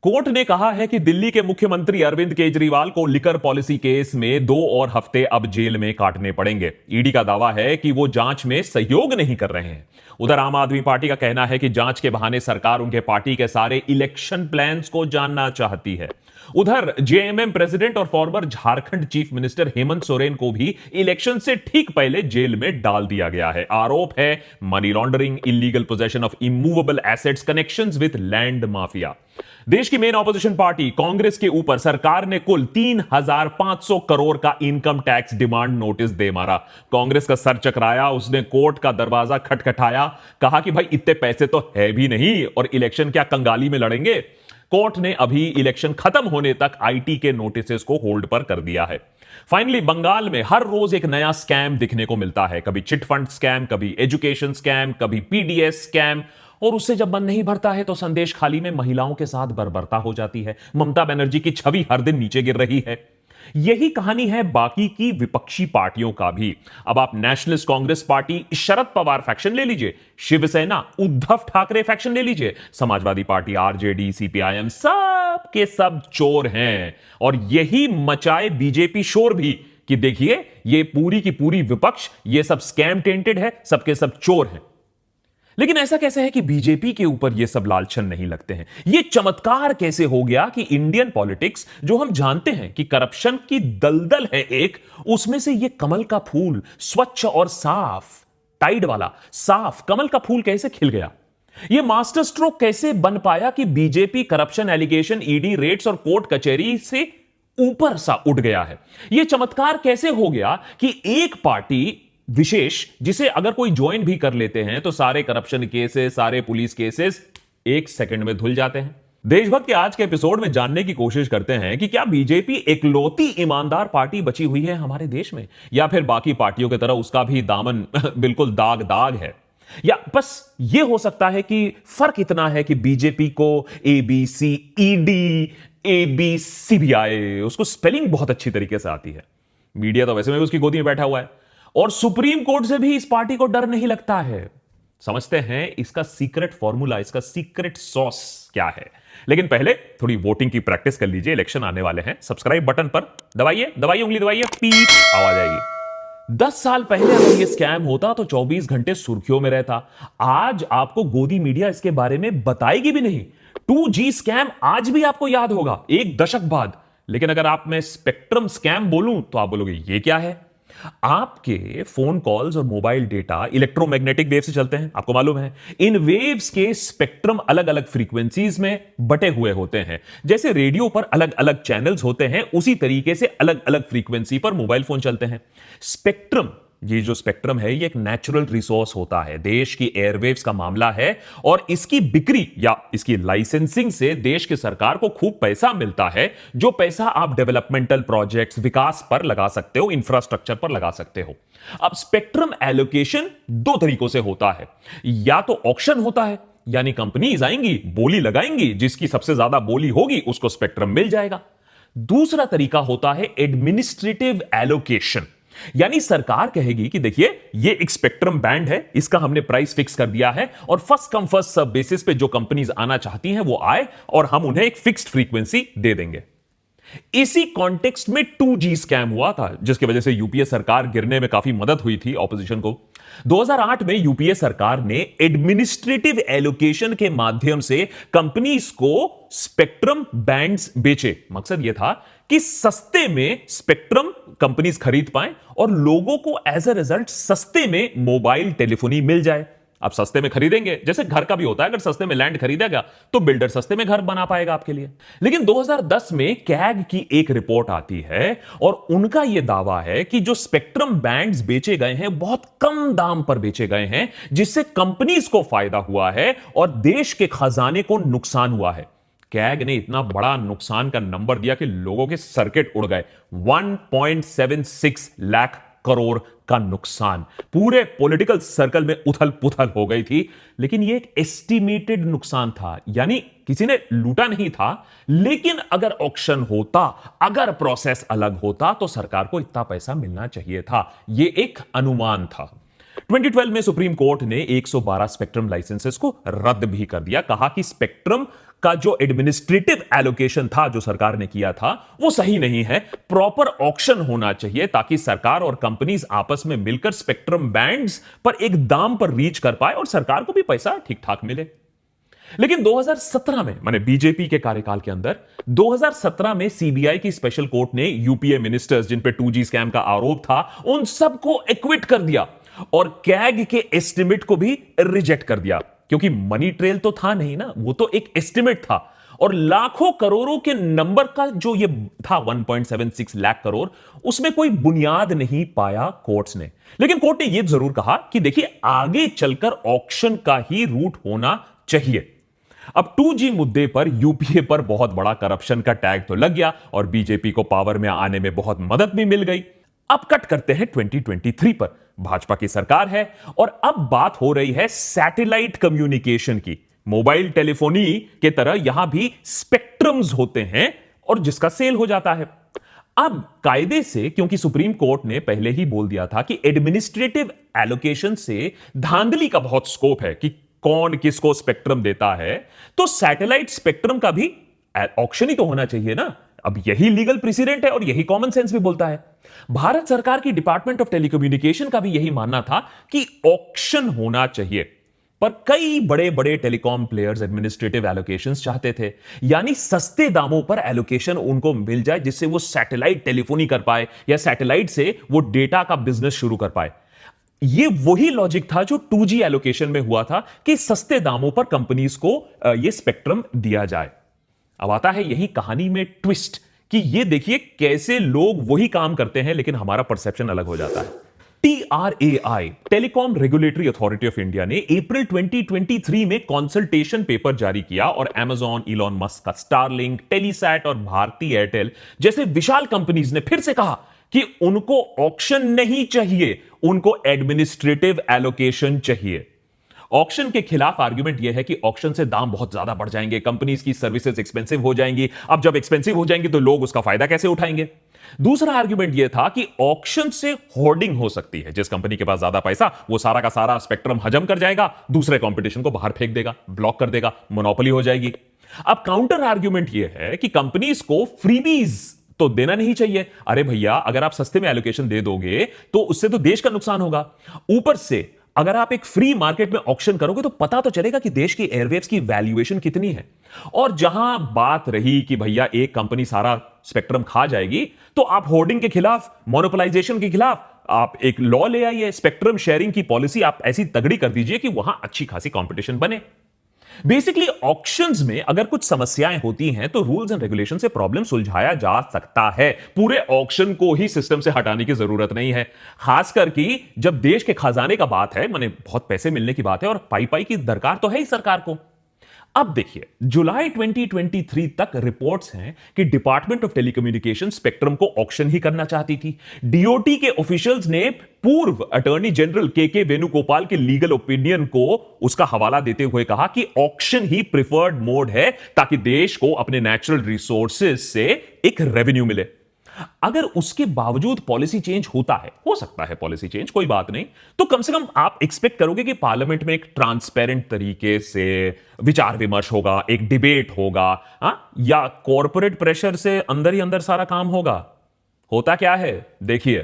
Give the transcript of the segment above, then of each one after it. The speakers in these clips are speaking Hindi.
कोर्ट ने कहा है कि दिल्ली के मुख्यमंत्री अरविंद केजरीवाल को लिकर पॉलिसी केस में 2 और हफ्ते अब जेल में काटने पड़ेंगे। ईडी का दावा है कि वो जांच में सहयोग नहीं कर रहे हैं। उधर आम आदमी पार्टी का कहना है कि जांच के बहाने सरकार उनके पार्टी के सारे इलेक्शन प्लान्स को जानना चाहती है। उधर जेएमएम प्रेसिडेंट और farmer Jharkhand chief minister Hemant Soren को भी इलेक्शन से ठीक पहले जेल में डाल दिया गया है। आरोप है money laundering, illegal possession of immovable assets, connections with land mafia. देश की मेन ऑपोजिशन पार्टी कांग्रेस के ऊपर सरकार ने कुल 3,500 करोड़ का इनकम टैक्स डिमांड नोटिस दे मारा। कांग्रेस का सर चकराया, उसने कोर्ट का दरवाजा खटखटाया, कहा कि भाई इतने पैसे तो है भी नहीं और इलेक्शन क्या कंगाली में लड़ेंगे। कोर्ट ने अभी इलेक्शन खत्म होने तक आईटी के नोटिसेस को होल्ड पर कर दिया है। फाइनली बंगाल में हर रोज एक नया स्कैम दिखने को मिलता है। कभी चिटफंड स्कैम, कभी एजुकेशन स्कैम, कभी पीडीएस स्कैम, और उससे जब मन नहीं भरता है तो संदेश खाली में महिलाओं के साथ बर्बरता हो जाती है। ममता बनर्जी की छवि हर दिन नीचे गिर रही है। यही कहानी है बाकी की विपक्षी पार्टियों का भी। अब आप nationalist Congress party Sharad Pawar faction ले लीजिए, शिवसेना उद्धव ठाकरे फैक्शन ले लीजिए, समाजवादी पार्टी आरजेडी, सीपीआईएम, सब के सब चोर हैं। और यही मचाए बीजेपी शोर भी कि देखिए ये पूरी की पूरी विपक्ष, ये सब स्कैम टेंटेड है, सबके सब चोर हैं। लेकिन ऐसा कैसे है कि बीजेपी के ऊपर यह सब लालछन नहीं लगते हैं? यह चमत्कार कैसे हो गया कि इंडियन पॉलिटिक्स, जो हम जानते हैं कि करप्शन की दलदल है एक, उसमें से यह कमल का फूल, स्वच्छ और साफ, टाइड वाला साफ कमल का फूल कैसे खिल गया? यह मास्टर स्ट्रोक कैसे बन पाया कि BJP corruption allegation, ED raids और कोर्ट कचहरी से ऊपर सा उठ गया है? यह चमत्कार कैसे हो गया कि एक पार्टी विशेष, जिसे अगर कोई ज्वाइन भी कर लेते हैं तो सारे करप्शन केसेस, सारे पुलिस केसेस 1 सेकंड में धुल जाते हैं? देशभक्त के आज के एपिसोड में जानने की कोशिश करते हैं कि क्या बीजेपी इकलौती ईमानदार पार्टी बची हुई है हमारे देश में, या फिर बाकी पार्टियों की तरह उसका भी दामन बिल्कुल दाग दाग है? या बस यह हो सकता है कि फर्क इतना है कि बीजेपी को एबीसी ईडी, एबीसीबीआई, उसको स्पेलिंग बहुत अच्छी तरीके से आती है। मीडिया तो वैसे में उसकी गोदी में बैठा हुआ है और सुप्रीम कोर्ट से भी इस पार्टी को डर नहीं लगता है। समझते हैं इसका सीक्रेट फॉर्मूला, इसका सीक्रेट सॉस क्या है। लेकिन पहले थोड़ी वोटिंग की प्रैक्टिस कर लीजिए, इलेक्शन आने वाले हैं। सब्सक्राइब बटन पर दबाइए, दबाइए उंगली दबाइए, पीप आवाज आएगी। 10 साल पहले अगर यह स्कैम होता तो 24 घंटे सुर्खियों में रहता। आज आपको गोदी मीडिया इसके बारे में बताएगी भी नहीं। 2G स्कैम आज भी आपको याद होगा, 1 दशक बाद। लेकिन अगर आप मैं स्पेक्ट्रम स्कैम बोलूं तो आप बोलोगे ये क्या है? आपके फोन कॉल्स और मोबाइल डेटा इलेक्ट्रोमैग्नेटिक वेव से चलते हैं, आपको मालूम है। इन वेव्स के स्पेक्ट्रम अलग अलग फ्रीक्वेंसीज में बटे हुए होते हैं। जैसे रेडियो पर अलग अलग चैनल्स होते हैं, उसी तरीके से अलग अलग फ्रीक्वेंसी पर मोबाइल फोन चलते हैं। स्पेक्ट्रम, ये जो स्पेक्ट्रम है, ये एक नेचुरल रिसोर्स होता है, देश की एयरवेव्स का मामला है, और इसकी बिक्री या इसकी लाइसेंसिंग से देश की सरकार को खूब पैसा मिलता है, जो पैसा आप डेवलपमेंटल प्रोजेक्ट्स, विकास पर लगा सकते हो, इंफ्रास्ट्रक्चर पर लगा सकते हो। अब स्पेक्ट्रम एलोकेशन 2 तरीकों से होता है। या तो ऑक्शन होता है, यानी कंपनीज आएंगी, बोली लगाएंगी, जिसकी सबसे ज्यादा बोली होगी उसको स्पेक्ट्रम मिल जाएगा। दूसरा तरीका होता है एडमिनिस्ट्रेटिव एलोकेशन, यानी सरकार कहेगी कि देखिए ये एक स्पेक्ट्रम बैंड है, इसका हमने प्राइस फिक्स कर दिया है, और first come first serve basis पे जो कंपनीज आना चाहती हैं वो आए, और हम उन्हें एक फिक्स्ड फ्रीक्वेंसी दे देंगे। इसी कॉन्टेक्स्ट में 2G स्कैम हुआ था, जिसकी वजह से यूपीए सरकार गिरने में काफी मदद हुई थी ऑपोजिशन को। 2008 में यूपीए सरकार ने एडमिनिस्ट्रेटिव एलोकेशन के माध्यम से कंपनीज को स्पेक्ट्रम बैंड्स बेचे। मकसद यह था कि सस्ते में स्पेक्ट्रम कंपनीज खरीद पाएं और लोगों को एज अ रिजल्ट सस्ते में मोबाइल टेलीफोनी मिल जाए। आप सस्ते में खरीदेंगे, जैसे घर का भी होता है, अगर सस्ते में लैंड खरीदेगा तो बिल्डर सस्ते में घर बना पाएगा आपके लिए। लेकिन 2010 में कैग की एक रिपोर्ट आती है और उनका यह दावा है कि जो स्पेक्ट्रम बैंड्स बेचे गए हैं बहुत कम दाम पर बेचे गए हैं, जिससे कंपनीज को फायदा हुआ है और देश के खजाने को नुकसान हुआ है। कैग ने इतना बड़ा नुकसान का नंबर दिया कि लोगों के सर्किट उड़ गए। 1.76 लाख करोड़ का नुकसान, पूरे पॉलिटिकल सर्कल में उथल पुथल हो गई थी। लेकिन यह एक एस्टिमेटेड नुकसान था, यानी किसी ने लूटा नहीं था। लेकिन अगर ऑक्शन होता, अगर प्रोसेस अलग होता, तो सरकार को इतना पैसा मिलना चाहिए था। यह एक अनुमान था। 2012 में सुप्रीम कोर्ट ने 112 स्पेक्ट्रम लाइसेंसेस को रद्द भी कर दिया। कहा कि स्पेक्ट्रम का जो एडमिनिस्ट्रेटिव एलोकेशन था जो सरकार ने किया था वो सही नहीं है। प्रॉपर ऑक्शन होना चाहिए ताकि सरकार और कंपनीज आपस में मिलकर स्पेक्ट्रम बैंड्स पर एक दाम पर रीच कर पाए और सरकार को भी पैसा ठीक ठाक मिले। लेकिन 2017 में माने बीजेपी के कार्यकाल के अंदर 2017 में सीबीआई की स्पेशल कोर्ट ने यूपीए मिनिस्टर्स जिन पे 2G स्कैम का आरोप था उन सबको एक्विट कर दिया और कैग के एस्टिमेट को भी रिजेक्ट कर दिया, क्योंकि मनी ट्रेल तो था नहीं ना, वो तो एक एस्टिमेट था और लाखों करोड़ों के नंबर का जो ये था 1.76 लाख करोड़, उसमें कोई बुनियाद नहीं पाया कोर्ट्स ने। लेकिन कोर्ट ने यह जरूर कहा कि देखिए आगे चलकर ऑक्शन का ही रूट होना चाहिए। अब 2G मुद्दे पर यूपीए पर बहुत बड़ा करप्शन का टैग तो लग गया और बीजेपी को पावर में आने में बहुत मदद भी मिल गई। अब कट करते हैं 2023 पर। भाजपा की सरकार है और अब बात हो रही है सैटेलाइट कम्युनिकेशन की। मोबाइल टेलीफोनी के तरह यहां भी स्पेक्ट्रम्स होते हैं और जिसका सेल हो जाता है। अब कायदे से, क्योंकि सुप्रीम कोर्ट ने पहले ही बोल दिया था कि एडमिनिस्ट्रेटिव एलोकेशन से धांधली का बहुत स्कोप है कि कौन किसको स्पेक्ट्रम देता है, तो सैटेलाइट स्पेक्ट्रम का भी ऑक्शन ही तो होना चाहिए ना। अब यही लीगल प्रेसिडेंट है और यही कॉमन सेंस भी बोलता है। भारत सरकार की डिपार्टमेंट ऑफ टेलीकम्युनिकेशन का भी यही मानना था कि ऑक्शन होना चाहिए, पर कई बड़े बड़े टेलीकॉम प्लेयर्स एडमिनिस्ट्रेटिव एलोकेशंस चाहते थे, यानी सस्ते दामों पर एलोकेशन उनको मिल जाए जिससे वो सैटेलाइट टेलीफोनी कर पाए या सैटेलाइट से वो डेटा का बिजनेस शुरू कर पाए। ये वही लॉजिक था जो 2G एलोकेशन में हुआ था कि सस्ते दामों पर कंपनीज को ये स्पेक्ट्रम दिया जाए। अब आता है यही कहानी में ट्विस्ट कि ये देखिए कैसे लोग वही काम करते हैं लेकिन हमारा परसेप्शन अलग हो जाता है। TRAI telecom regulatory authority of India ने अप्रैल 2023 में कंसल्टेशन पेपर जारी किया और Amazon, इलॉन मस्क का स्टारलिंक, टेलीसैट और भारती एयरटेल जैसे विशाल कंपनीज ने फिर से कहा कि उनको ऑक्शन नहीं चाहिए, उनको एडमिनिस्ट्रेटिव एलोकेशन चाहिए। ऑक्शन के खिलाफ आर्गुमेंट यह है कि ऑक्शन से दाम बहुत ज्यादा बढ़ जाएंगे, कंपनीज की सर्विसेज एक्सपेंसिव हो जाएंगी। अब जब एक्सपेंसिव हो जाएंगी तो लोग उसका फायदा कैसे उठाएंगे। दूसरा आर्गुमेंट यह था कि ऑक्शन से होर्डिंग हो सकती है, जिस कंपनी के पास ज्यादा पैसा वो सारा का सारा स्पेक्ट्रम हजम कर जाएगा, दूसरे कंपटीशन को बाहर फेंक देगा, ब्लॉक कर देगा, मोनोपोली हो जाएगी। अब काउंटर आर्गुमेंट यह है कि कंपनीज को फ्रीबीज तो देना नहीं चाहिए। अरे भैया, अगर आप सस्ते में एलोकेशन दे दोगे तो उससे तो देश का नुकसान होगा। ऊपर से अगर आप एक फ्री मार्केट में ऑक्शन करोगे तो पता तो चलेगा कि देश की एयरवेव्स की वैल्यूएशन कितनी है। और जहां बात रही कि भैया एक कंपनी सारा स्पेक्ट्रम खा जाएगी, तो आप होर्डिंग के खिलाफ, मोनोपोलाइजेशन के खिलाफ आप एक लॉ ले आइए, स्पेक्ट्रम शेयरिंग की पॉलिसी आप ऐसी तगड़ी कर दीजिए कि वहां अच्छी खासी कंपटीशन बने। बेसिकली ऑक्शंस में अगर कुछ समस्याएं होती हैं तो रूल्स एंड रेगुलेशन से प्रॉब्लम सुलझाया जा सकता है। पूरे ऑक्शन को ही सिस्टम से हटाने की जरूरत नहीं है, खासकर कि जब देश के खजाने का बात है, माने बहुत पैसे मिलने की बात है और पाई पाई की दरकार तो है ही सरकार को। अब देखिए, जुलाई 2023 तक रिपोर्ट्स हैं कि डिपार्टमेंट ऑफ टेलीकम्युनिकेशन स्पेक्ट्रम को ऑक्शन ही करना चाहती थी। डीओटी के ऑफिशियल्स ने पूर्व अटॉर्नी जनरल के वेणुगोपाल के लीगल ओपिनियन को उसका हवाला देते हुए कहा कि ऑक्शन ही प्रिफर्ड मोड है ताकि देश को अपने नेचुरल रिसोर्सेज से एक रेवेन्यू मिले। अगर उसके बावजूद पॉलिसी चेंज होता है, हो सकता है पॉलिसी चेंज, कोई बात नहीं, तो कम से कम आप एक्सपेक्ट करोगे कि पार्लियामेंट में एक ट्रांसपेरेंट तरीके से विचार विमर्श होगा, एक डिबेट होगा, या कॉर्पोरेट प्रेशर से अंदर ही अंदर सारा काम होगा। होता क्या है देखिए,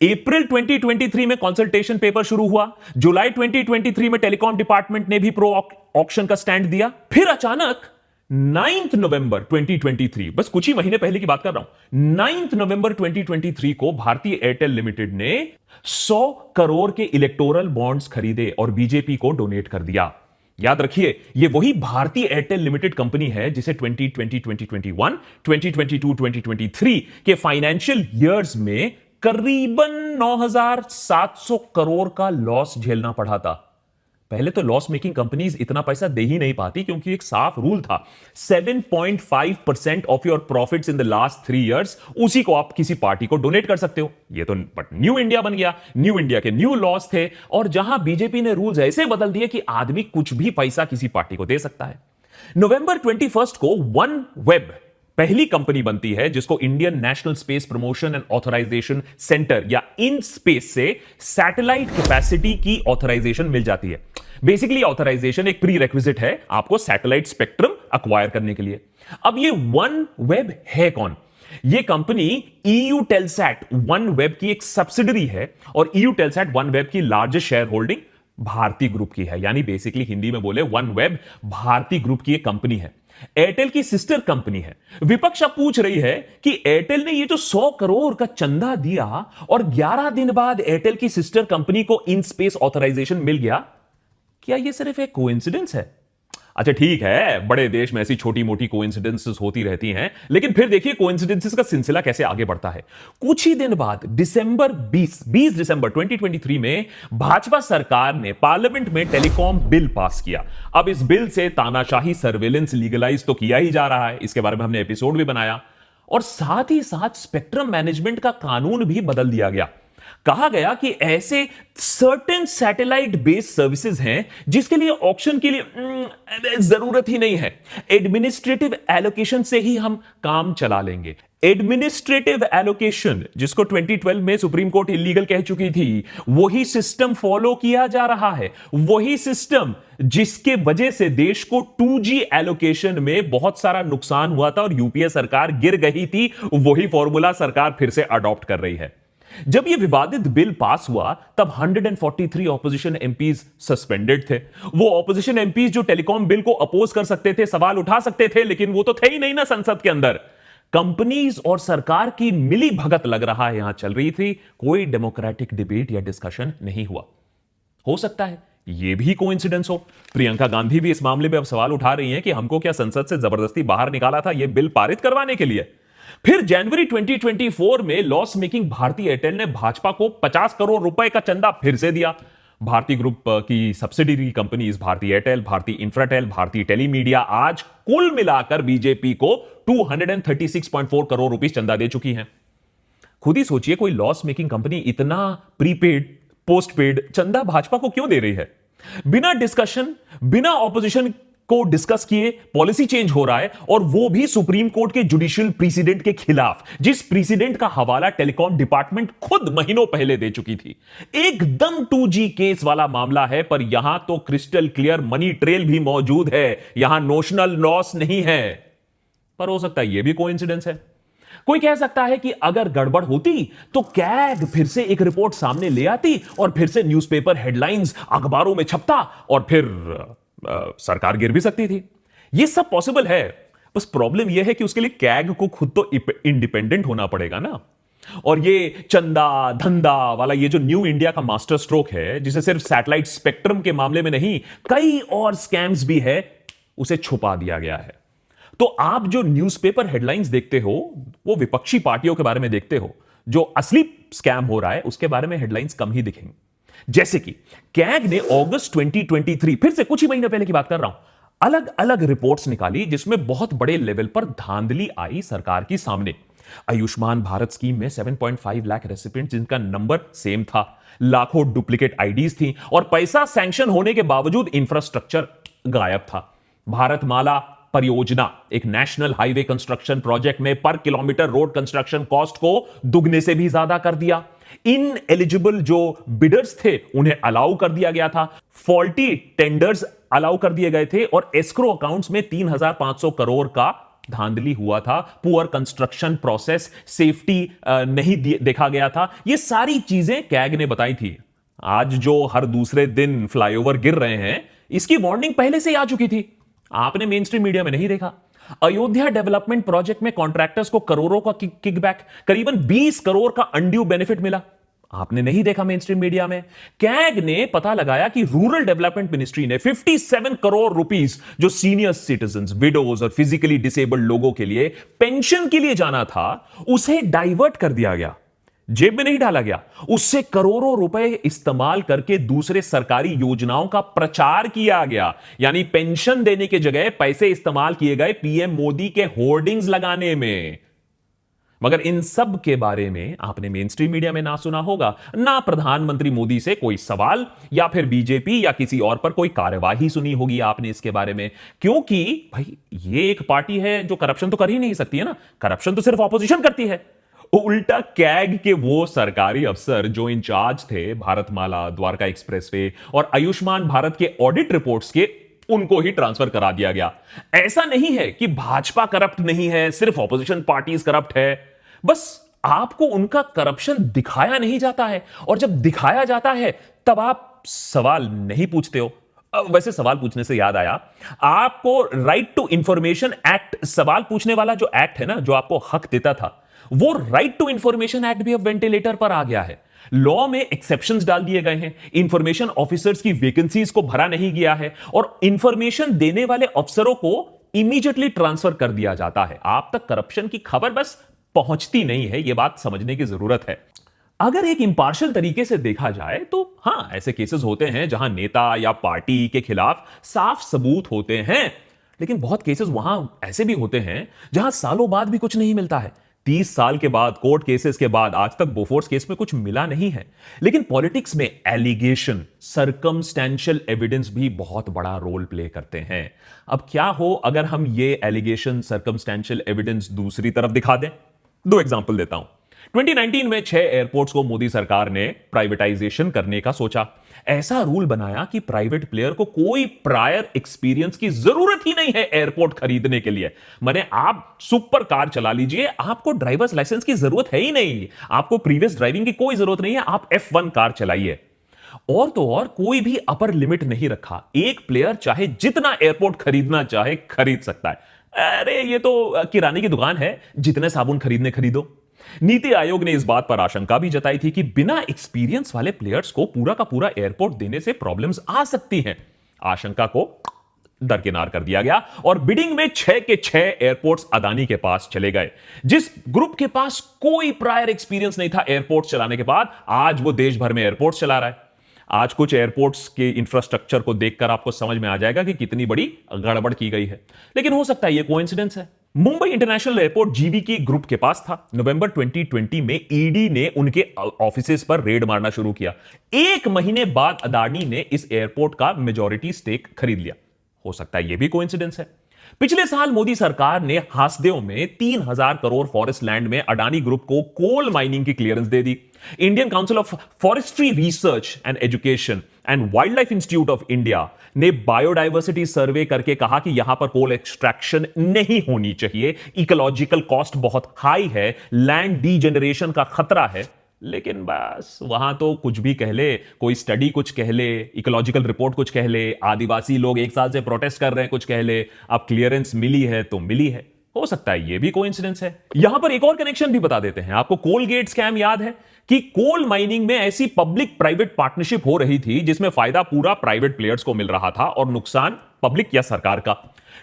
अप्रैल 2023 में कंसल्टेशन पेपर शुरू हुआ, जुलाई 2023 में टेलीकॉम डिपार्टमेंट ने भी प्रो ऑक्शन का स्टैंड दिया, फिर अचानक 9 नवंबर 2023, बस कुछ ही महीने पहले की बात कर रहा हूं, 9 नवंबर 2023 को भारतीय एयरटेल लिमिटेड ने 100 करोड़ के इलेक्टोरल बॉन्ड्स खरीदे और बीजेपी को डोनेट कर दिया। याद रखिए, यह वही भारतीय एयरटेल लिमिटेड कंपनी है जिसे 2020, 2021, 2022, 2023 के फाइनेंशियल ईयर्स में करीबन 9,700 करोड़ का लॉस झेलना पड़ा था। पहले तो लॉस मेकिंग कंपनीज इतना पैसा दे ही नहीं पाती, क्योंकि एक साफ रूल था 7.5% of your profits in the last 3 years, उसी को आप किसी पार्टी को डोनेट कर सकते हो। ये तो बट न्यू इंडिया बन गया, न्यू इंडिया के न्यू लॉस थे, और जहां बीजेपी ने रूल्स ऐसे बदल दिए कि आदमी कुछ भी पैसा किसी पार्टी को दे सकता है। नवंबर 21 को वन वेब पहली कंपनी बनती है जिसको Indian National Space Promotion and Authorisation Centre या इन स्पेस से सैटेलाइट कैपेसिटी की ऑथराइजेशन मिल जाती है। बेसिकली ऑथराइजेशन एक प्री रेक्विजिट है आपको सैटेलाइट स्पेक्ट्रम अक्वायर करने के लिए। अब ये वन वेब है कौन? ये company Eutelsat OneWeb की एक सब्सिडरी है और ईयू टेलसैट वन वेब की largest shareholding Bharti group की है। यानी बेसिकली हिंदी में बोले वन वेब भारती ग्रुप की एक कंपनी है, एयरटेल की सिस्टर कंपनी है। विपक्ष अब पूछ रही है कि एयरटेल ने ये जो 100 करोड़ का चंदा दिया और 11 दिन बाद एयरटेल की सिस्टर कंपनी को इन स्पेस ऑथराइजेशन मिल गया, क्या ये सिर्फ एक कोइंसिडेंस है? अच्छा ठीक है, बड़े देश में ऐसी छोटी मोटी कोइंसिडेंसेस होती रहती हैं, लेकिन फिर देखिए कोइंसिडेंसेस का सिलसिला कैसे आगे बढ़ता है। कुछ ही दिन बाद दिसंबर 20 दिसंबर 2023 में भाजपा सरकार ने पार्लियामेंट में टेलीकॉम बिल पास किया। अब इस बिल से तानाशाही सर्वेलेंस लीगलाइज तो किया ही जा रहा है, इसके बारे में हमने एपिसोड भी बनाया, और साथ ही साथ स्पेक्ट्रम मैनेजमेंट का कानून भी बदल दिया गया। कहा गया कि ऐसे सर्टेन सैटेलाइट बेस्ड सर्विसेज हैं जिसके लिए ऑक्शन के लिए जरूरत ही नहीं है, एडमिनिस्ट्रेटिव एलोकेशन से ही हम काम चला लेंगे। एडमिनिस्ट्रेटिव एलोकेशन जिसको 2012 में सुप्रीम कोर्ट इलीगल कह चुकी थी, वही सिस्टम फॉलो किया जा रहा है, वही सिस्टम जिसके वजह से देश को 2G एलोकेशन में बहुत सारा नुकसान हुआ था और यूपीए सरकार गिर गई थी, वही फॉर्मूला सरकार फिर से अडॉप्ट कर रही है। जब यह विवादित बिल पास हुआ तब 143 ऑपोजिशन एमपीज सस्पेंडेड थे। वो ऑपोजिशन एमपीज जो टेलीकॉम बिल को अपोज कर सकते थे, सवाल उठा सकते थे, लेकिन वो तो थे ही नहीं ना संसद के अंदर। कंपनीज और सरकार की मिली भगत लग रहा है यहां चल रही थी, कोई डेमोक्रेटिक डिबेट या डिस्कशन नहीं हुआ। हो सकता है यह भी कोइंसिडेंस हो। प्रियंका गांधी भी इस मामले में अब सवाल उठा रही हैं कि हमको क्या संसद से जबरदस्ती बाहर निकाला था यह बिल पारित करवाने के लिए। फिर जनवरी 2024 में लॉस मेकिंग भारती एयरटेल ने भाजपा को 50 करोड़ रुपए का चंदा फिर से दिया। भारती ग्रुप की सब्सिडरी कंपनीज भारती एयरटेल, भारती इंफ्राटेल, भारती टेलीमीडिया आज कुल मिलाकर बीजेपी को 236.4 करोड़ रुपए चंदा दे चुकी हैं। खुद ही सोचिए, कोई लॉस मेकिंग कंपनी इतना प्रीपेड पोस्टपेड चंदा भाजपा को क्यों दे रही है? बिना डिस्कशन, बिना ऑपोजिशन को डिस्कस किए पॉलिसी चेंज हो रहा है, और वो भी सुप्रीम कोर्ट के जुडिशियल प्रेसिडेंट के खिलाफ, जिस प्रेसिडेंट का हवाला टेलीकॉम डिपार्टमेंट खुद महीनों पहले दे चुकी थी। एकदम 2G केस वाला मामला है, पर यहां तो क्रिस्टल क्लियर मनी ट्रेल भी मौजूद है, यहां नोशनल लॉस नहीं है। पर हो सकता है यह भी कोइंसिडेंस है। कोई कह सकता है कि अगर गड़बड़ होती तो कैग फिर से एक रिपोर्ट सामने ले आती और फिर से न्यूज़पेपर हेडलाइंस अखबारों में छपता और फिर सरकार गिर भी सकती थी। यह सब पॉसिबल है, बस प्रॉब्लम यह है कि उसके लिए कैग को खुद तो इंडिपेंडेंट होना पड़ेगा ना। और ये चंदा धंधा वाला ये जो न्यू इंडिया का मास्टर स्ट्रोक है, जिसे सिर्फ सैटेलाइट स्पेक्ट्रम के मामले में नहीं कई और स्कैम्स भी है, उसे छुपा दिया गया है। तो आप जो न्यूज़पेपर हेडलाइंस देखते हो वो विपक्षी पार्टियों के बारे में देखते हो, जो असली स्कैम हो रहा है उसके बारे में हेडलाइंस कम ही दिखेंगे। जैसे कि कैग ने अगस्त 2023, फिर से कुछ ही महीने पहले की बात कर रहा हूं, अलग अलग रिपोर्ट्स निकाली जिसमें बहुत बड़े लेवल पर धांधली आई सरकार की सामने। आयुष्मान भारत स्कीम में 7.5 लाख रेसिपिएंट जिनका नंबर सेम था, लाखों डुप्लीकेट आईडीज थी और पैसा सैंक्शन होने के बावजूद इंफ्रास्ट्रक्चर गायब था। भारतमाला परियोजना, एक नेशनल हाईवे कंस्ट्रक्शन प्रोजेक्ट में पर किलोमीटर रोड कंस्ट्रक्शन कॉस्ट को दुगने से भी ज्यादा कर दिया। इन एलिजिबल जो बिडर्स थे उन्हें अलाउ कर दिया गया था, फॉल्टी टेंडर्स अलाउ कर दिए गए थे और एस्क्रो अकाउंट्स में 3,500 करोड़ का धांधली हुआ था। पुअर कंस्ट्रक्शन प्रोसेस, सेफ्टी नहीं देखा गया था। ये सारी चीजें कैग ने बताई थी। आज जो हर दूसरे दिन फ्लाईओवर गिर रहे हैं, इसकी वार्निंग पहले से ही आ चुकी थी, आपने मेन स्ट्रीम मीडिया में नहीं देखा। अयोध्या डेवलपमेंट प्रोजेक्ट में कॉन्ट्रैक्टर्स को करोड़ों का किकबैक, करीबन 20 करोड़ का अनड्यू बेनिफिट मिला, आपने नहीं देखा मेन स्ट्रीम मीडिया में। कैग ने पता लगाया कि रूरल डेवलपमेंट मिनिस्ट्री ने 57 करोड़ रुपीस जो सीनियर सिटीजंस, विडोज और फिजिकली डिसेबल्ड लोगों के लिए पेंशन के लिए जाना था, उसे डाइवर्ट कर दिया गया, जेब में नहीं डाला गया। उससे करोड़ों रुपए इस्तेमाल करके दूसरे सरकारी योजनाओं का प्रचार किया गया। यानी पेंशन देने की जगह पैसे इस्तेमाल किए गए पीएम मोदी के होर्डिंग्स लगाने में। मगर इन सब के बारे में आपने मेन स्ट्रीम मीडिया में ना सुना होगा, ना प्रधानमंत्री मोदी से कोई सवाल या फिर बीजेपी या किसी और पर कोई कार्यवाही सुनी होगी आपने इसके बारे में। क्योंकि भाई ये एक पार्टी है जो करप्शन तो कर ही नहीं सकती है ना, करप्शन तो सिर्फ ऑपोजिशन करती है। उल्टा कैग के वो सरकारी अफसर जो इंचार्ज थे भारतमाला, द्वारका एक्सप्रेसवे और आयुष्मान भारत के ऑडिट रिपोर्ट्स के, उनको ही ट्रांसफर करा दिया गया। ऐसा नहीं है कि भाजपा करप्ट नहीं है, सिर्फ ऑपोजिशन पार्टीज करप्ट है, बस आपको उनका करप्शन दिखाया नहीं जाता है, और जब दिखाया जाता है तब आप सवाल नहीं पूछते हो। वैसे सवाल पूछने से याद आया, आपको राइट टू इंफॉर्मेशन एक्ट, सवाल पूछने वाला जो एक्ट है ना, जो आपको हक देता था, वो राइट टू इंफॉर्मेशन एक्ट भी अब वेंटिलेटर पर आ गया है। लॉ में एक्सेप्शंस डाल दिए गए हैं, इंफॉर्मेशन ऑफिसर्स की वैकेंसीज को भरा नहीं गया है, और इंफॉर्मेशन देने वाले अफसरों को इमीडिएटली ट्रांसफर कर दिया जाता है। आप तक करप्शन की खबर बस पहुंचती नहीं है, यह बात समझने की जरूरत है। अगर एक इंपार्शियल तरीके से देखा जाए तो हां, ऐसे केसेस होते हैं जहां नेता या पार्टी के खिलाफ साफ सबूत होते हैं, लेकिन बहुत केसेस वहां ऐसे भी होते हैं जहां सालों बाद भी कुछ नहीं मिलता है। 30 साल के बाद, कोर्ट केसेस के बाद, आज तक बोफोर्स केस में कुछ मिला नहीं है। लेकिन पॉलिटिक्स में एलिगेशन, सर्कमस्टेंशियल एविडेंस भी बहुत बड़ा रोल प्ले करते हैं। अब क्या हो अगर हम ये एलिगेशन, सर्कमस्टेंशियल एविडेंस दूसरी तरफ दिखा दें? दो एग्जांपल देता हूं। 2019 में 6 एयरपोर्ट्स को मोदी सरकार ने प्राइवेटाइजेशन करने का सोचा। ऐसा रूल बनाया कि प्राइवेट प्लेयर को कोई प्रायर एक्सपीरियंस की जरूरत ही नहीं है एयरपोर्ट खरीदने के लिए। माने आप सुपर कार चला लीजिए, आपको ड्राइवर्स लाइसेंस की जरूरत है ही नहीं, आपको प्रीवियस ड्राइविंग की कोई जरूरत नहीं है, आप F1 कार चलाइए। और तो और कोई भी अपर लिमिट नहीं रखा, एक प्लेयर चाहे जितना एयरपोर्ट खरीदना चाहे खरीद सकता है। अरे ये तो किराने की दुकान है, जितने साबुन खरीदने खरीदो। नीति आयोग ने इस बात पर आशंका भी जताई थी कि बिना एक्सपीरियंस वाले प्लेयर्स को पूरा का पूरा एयरपोर्ट देने से प्रॉब्लम्स आ सकती हैं। आशंका को दरकिनार कर दिया गया और बिडिंग में 6 के 6 एयरपोर्ट्स अदानी के पास चले गए। जिस ग्रुप के पास कोई प्रायर एक्सपीरियंस नहीं था एयरपोर्ट चलाने के बाद, आज वो देश भर में एयरपोर्ट चला रहा है। आज कुछ एयरपोर्ट्स के इंफ्रास्ट्रक्चर को देखकर आपको समझ में आ जाएगा कि कितनी बड़ी गड़बड़ की गई है, लेकिन हो सकता है ये कोइंसिडेंस है। Mumbai international airport GVK group के पास था। नवंबर 2020 में ईडी ने उनके ऑफिसेज पर रेड मारना शुरू किया। 1 महीने बाद अदानी ने इस एयरपोर्ट का मेजॉरिटी स्टेक खरीद लिया। हो सकता है यह भी कोइंसिडेंस है। पिछले साल मोदी सरकार ने हासदेव में 3000 करोड़ फॉरेस्ट लैंड में अडानी ग्रुप को कोल माइनिंग की clearance they the. Indian council of forestry research and education and wild life institute of India ने बायोडायवर्सिटी सर्वे करके कहा कि यहां पर कोल एक्सट्रैक्शन नहीं होनी चाहिए, इकोलॉजिकल कॉस्ट बहुत हाई है, लैंड डीजेनरेशन का खतरा है। लेकिन बस वहां तो कुछ भी कह ले, कोई स्टडी कुछ कह ले, इकोलॉजिकल रिपोर्ट कुछ कह ले, आदिवासी लोग 1 साल से प्रोटेस्ट कर रहे हैं कुछ कह ले, अब क्लियरेंस मिली है तो मिली है। हो सकता है ये भी कोइंसिडेंस है। यहां पर एक और कनेक्शन भी बता देते हैं आपको। कोलगेट स्कैम याद है कि कोल माइनिंग में ऐसी पब्लिक प्राइवेट पार्टनरशिप हो रही थी जिसमें फायदा पूरा प्राइवेट प्लेयर्स को मिल रहा था और नुकसान पब्लिक या सरकार का।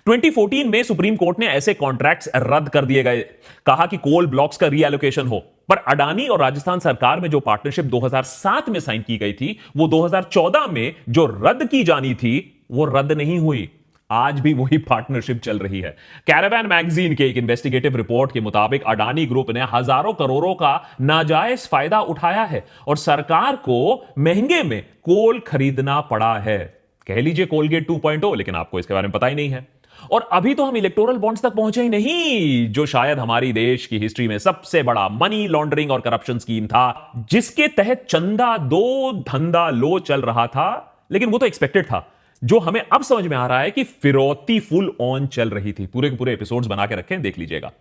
2014 में सुप्रीम कोर्ट ने ऐसे कॉन्ट्रैक्ट्स रद्द कर दिए गए, कहा कि कोल ब्लॉक्स का रीएलोकेशन हो। पर अडानी और राजस्थान सरकार में जो पार्टनरशिप 2007 में साइन की गई थी, वो 2014 में जो रद्द की जानी थी वो रद्द नहीं हुई। आज भी वही पार्टनरशिप चल रही है। कैरावैन मैगजीन के एक इन्वेस्टिगेटिव रिपोर्ट के मुताबिक अडानी ग्रुप ने हजारों करोड़ों का नाजायज फायदा उठाया है और सरकार को महंगे में कोल खरीदना पड़ा है। कह लीजिए कोलगेट 2.0, लेकिन आपको इसके बारे में पता ही नहीं है। और अभी तो हम इलेक्टोरल बॉन्ड्स तक पहुंचे ही नहीं, जो शायद हमारी देश की हिस्ट्री में सबसे बड़ा मनी लॉन्ड्रिंग और करप्शन स्कीम था, जिसके तहत चंदा दो धंधा लो चल रहा था। लेकिन वो तो एक्सपेक्टेड था। जो हमें अब समझ में आ रहा है कि फिरौती फुल ऑन चल रही थी। पूरे के पूरे एपिसोड्स बना के रखें, देख लीजिएगा।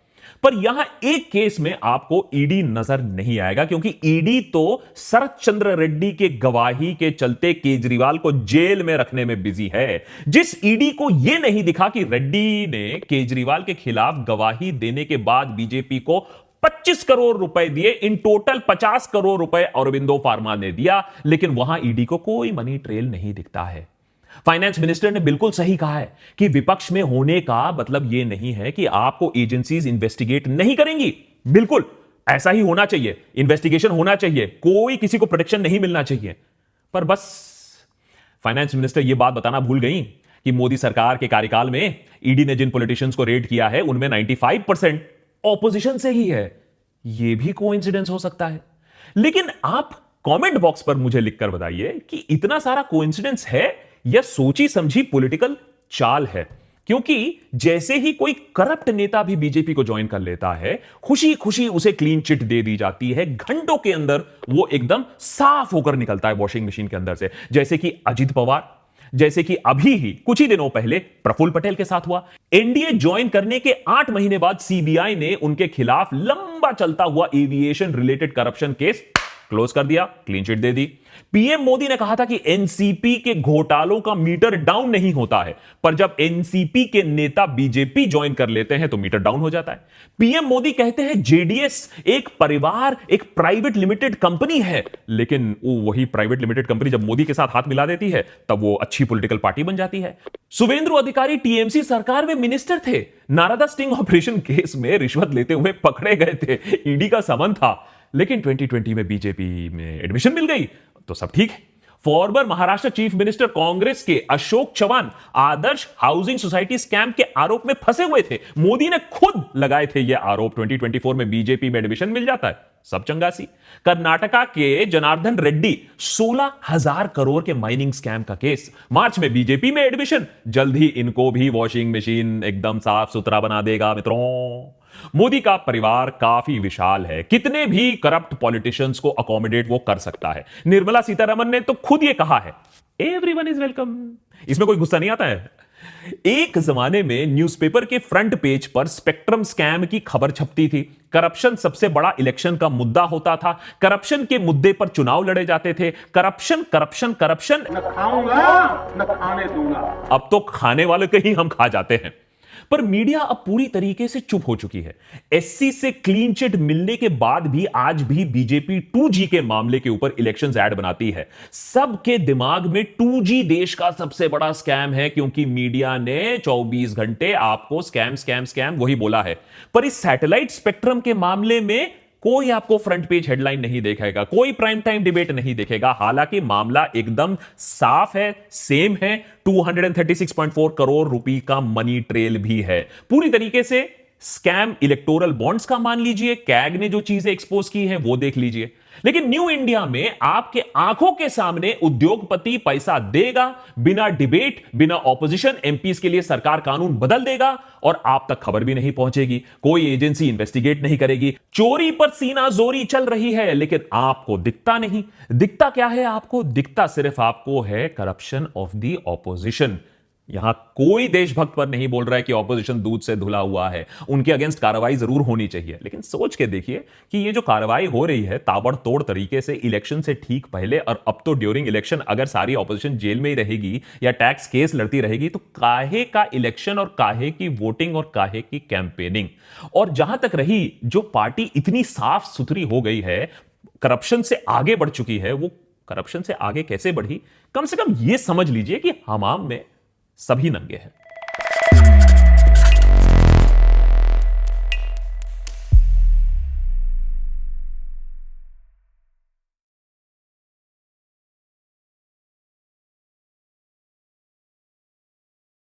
पर यहां एक केस में आपको ईडी नजर नहीं आएगा, क्योंकि ईडी तो शरद चंद्र रेड्डी के गवाही के चलते केजरीवाल को जेल में रखने में बिजी है। जिस ईडी को यह नहीं दिखा कि रेड्डी ने केजरीवाल के खिलाफ गवाही देने के बाद बीजेपी को 25 करोड़ रुपए दिए, इन टोटल 50 करोड़ रुपए अरविंदो फार्मा ने दिया, लेकिन वहां ईडी को कोई मनी ट्रेल नहीं दिखता है। फाइनेंस मिनिस्टर ने बिल्कुल सही कहा है कि विपक्ष में होने का मतलब यह नहीं है कि आपको एजेंसीज इन्वेस्टिगेट नहीं करेंगी। बिल्कुल ऐसा ही होना चाहिए, इन्वेस्टिगेशन होना चाहिए, कोई किसी को प्रोटेक्शन नहीं मिलना चाहिए। पर बस फाइनेंस मिनिस्टर यह बात बताना भूल गई कि मोदी सरकार के कार्यकाल में ईडी ने जिन पॉलिटिशियंस को रेड किया है उनमें 95% ऑपोजिशन से ही है। यह भी कोइंसिडेंस हो सकता है। लेकिन आप कमेंट बॉक्स पर मुझे लिखकर बताइए कि इतना सारा कोइंसिडेंस है या सोची समझी पॉलिटिकल चाल है। क्योंकि जैसे ही कोई करप्ट नेता भी बीजेपी को ज्वाइन कर लेता है, खुशी खुशी उसे क्लीन चिट दे दी जाती है। घंटों के अंदर वो एकदम साफ होकर निकलता है वॉशिंग मशीन के अंदर से। जैसे कि अजित पवार, जैसे कि अभी ही कुछ ही दिनों पहले प्रफुल्ल पटेल के साथ हुआ। एनडीए ज्वाइन करने के 8 महीने बाद सीबीआई ने उनके खिलाफ लंबा चलता हुआ aviation related corruption case close कर दिया, क्लीन चिट दे दी। पीएम मोदी ने कहा था कि एनसीपी के घोटालों का मीटर डाउन नहीं होता है, पर जब एनसीपी के नेता बीजेपी ज्वाइन कर लेते हैं तो मीटर डाउन हो जाता है। पीएम मोदी कहते हैं जेडीएस एक परिवार, एक प्राइवेट लिमिटेड कंपनी है, लेकिन वही प्राइवेट लिमिटेड कंपनी जब मोदी के साथ हाथ मिला देती है तब वो अच्छी पॉलिटिकल पार्टी बन जाती है। शुवेंदु अधिकारी टीएमसी सरकार में मिनिस्टर थे, नारदा स्टिंग ऑपरेशन केस में रिश्वत लेते हुए पकड़े गए थे, ईडी का समन था, लेकिन 2020 में बीजेपी में एडमिशन मिल गई तो सब ठीक है। Farmer Maharashtra chief minister Congress के अशोक चव्हाण आदर्श हाउसिंग सोसाइटी स्कैम के आरोप में फंसे हुए थे। मोदी ने खुद लगाए थे यह आरोप। 2024 में बीजेपी में एडमिशन मिल जाता है, सब चंगासी। कर्नाटका के जनार्दन रेड्डी 16,000 करोड़ के माइनिंग स्कैम का केस, मार्च में बीजेपी में एडमिशन। जल्द ही इनको भी वॉशिंग मशीन एकदम साफ सुथरा बना देगा मित्रों। मोदी का परिवार काफी विशाल है, कितने भी करप्ट पॉलिटिशियंस को अकोमोडेट वो कर सकता है। निर्मला सीतारमन ने तो खुद ये कहा है, एवरीवन इज वेलकम। इसमें कोई गुस्सा नहीं आता है। एक जमाने में न्यूज़पेपर के फ्रंट पेज पर स्पेक्ट्रम स्कैम की खबर छपती थी। करप्शन सबसे बड़ा इलेक्शन का मुद्दा होता था। करप्शन के मुद्दे पर चुनाव लड़े जाते थे। करप्शन करप्शन करप्शन, न खाऊंगा न खाने दूंगा। अब तो खाने वाले के ही हम खा जाते हैं। पर मीडिया अब पूरी तरीके से चुप हो चुकी है। एससी से क्लीन चिट मिलने के बाद भी आज भी बीजेपी 2G के मामले के ऊपर इलेक्शंस ऐड बनाती है। सबके दिमाग में 2G देश का सबसे बड़ा स्कैम है, क्योंकि मीडिया ने 24 घंटे आपको स्कैम स्कैम स्कैम वही बोला है। पर इस सैटेलाइट स्पेक्ट्रम के मामले में कोई आपको फ्रंट पेज हेडलाइन नहीं देखेगा, कोई प्राइम टाइम डिबेट नहीं देखेगा। हालांकि मामला एकदम साफ है, सेम है। 236.4 करोड़ रुपए का मनी ट्रेल भी है। पूरी तरीके से स्कैम इलेक्टोरल बॉन्ड्स का मान लीजिए, कैग ने जो चीजें एक्सपोज की है वो देख लीजिए। लेकिन न्यू इंडिया में आपके आंखों के सामने उद्योगपति पैसा देगा, बिना डिबेट, बिना ऑपोजिशन एमपीज के लिए सरकार कानून बदल देगा और आप तक खबर भी नहीं पहुंचेगी। कोई एजेंसी इन्वेस्टिगेट नहीं करेगी। चोरी पर सीना जोरी चल रही है, लेकिन आपको दिखता नहीं। दिखता क्या है आपको? दिखता सिर्फ आपको है करप्शन ऑफ द ऑपोजिशन। यहां कोई देशभक्त पर नहीं बोल रहा है कि ऑपोजिशन दूध से धुला हुआ है, उनके अगेंस्ट कार्रवाई जरूर होनी चाहिए। लेकिन सोच के देखिए कि ये जो कार्रवाई हो रही है ताबड़तोड़ तरीके से इलेक्शन से ठीक पहले, और अब तो ड्यूरिंग इलेक्शन अगर सारी ऑपोजिशन जेल में ही रहेगी या टैक्स केस लड़ती रहेगी तो काहे का इलेक्शन और काहे की वोटिंग और काहे की कैंपेनिंग। और जहां तक रही जो पार्टी इतनी साफ सुथरी हो गई है, करप्शन से आगे बढ़ चुकी है, वो करप्शन से आगे कैसे बढ़ी? कम से कम यह समझ लीजिए कि हमाम में सभी नंगे हैं।